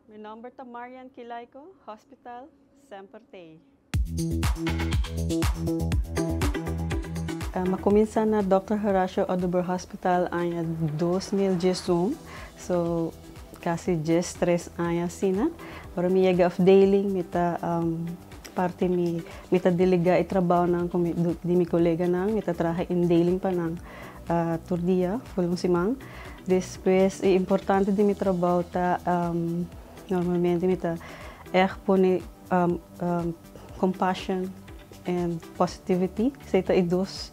Meu nome é Marian Kilaiko, Hospital Sempertei. Macomienza na Dr. Horacio Oduber Hospital em 2011, so kasi 13 anos sina. Para mi yega afdeling, mita parte mita delega e trabaho ng di mi kolega nang mita trahe in dealing pa ng turdia, fulong simang. Después, importante di mi trabaho ta normalmente mita pone compassion and positivity sa ita idos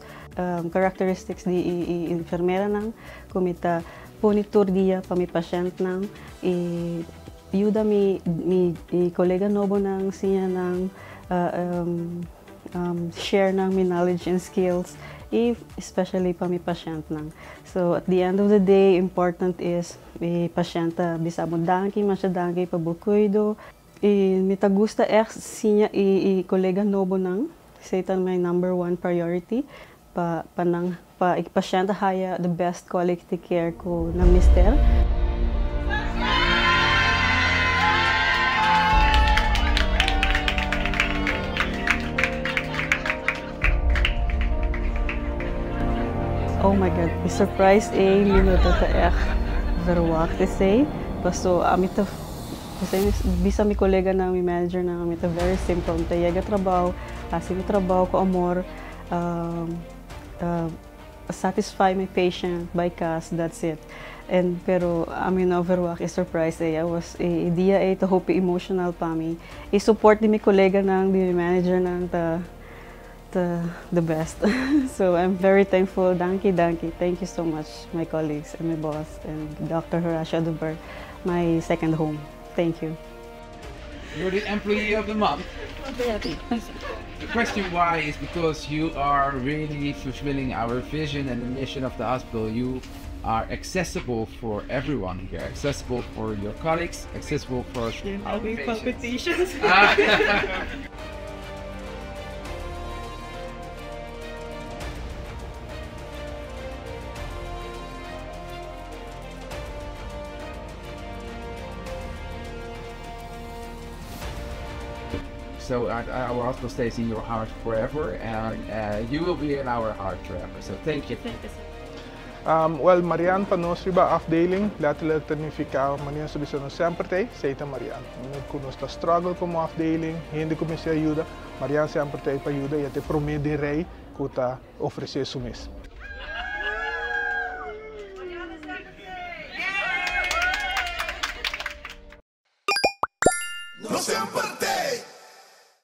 characteristics di enfermera nang kumita punitur dia pa mi patient nang ayuda mi kolega nobo nang siya nang share nang mi knowledge and skills especially pa mi patient nang. So at the end of the day, important is mi pasyenta bisamo dangki masya dangki pabukuido. Mita gusta siya kolega nobo nang sa ita my #1 priority pa pasyenta haya the best quality care ko na mister. Oh my God, surprise minuto ta verwacht say. Paso amita bisa mi kolega na mi manager na amita very simple. Tayaga trabaho, mi trabaho ko amor, satisfy my patient by cash, that's it. And pero amin overwork is surprise I was idea to hope emotional pa mi. I-support di mi kolega nang di mi manager nang the best. So I'm very thankful. Danke. Thank you so much, my colleagues and my boss and Dr. Horacio Oduber, my second home. Thank you. You're the employee of the month. The question why is because you are really fulfilling our vision and the mission of the hospital. You are accessible for everyone here, accessible for your colleagues, accessible for our patients. So our hospital stays in your heart forever, and you will be in our heart forever. So thank you. Well, Marian panosri ba afdeling, lahat ni fica manian sa bisano Sempertei, seita Marian. Kunos ta struggle como afdeling, hindi ko mi se ajuda, Marian Sempertei pa ajuda e te prometerei kuta oferecer sumis. No Sempertei!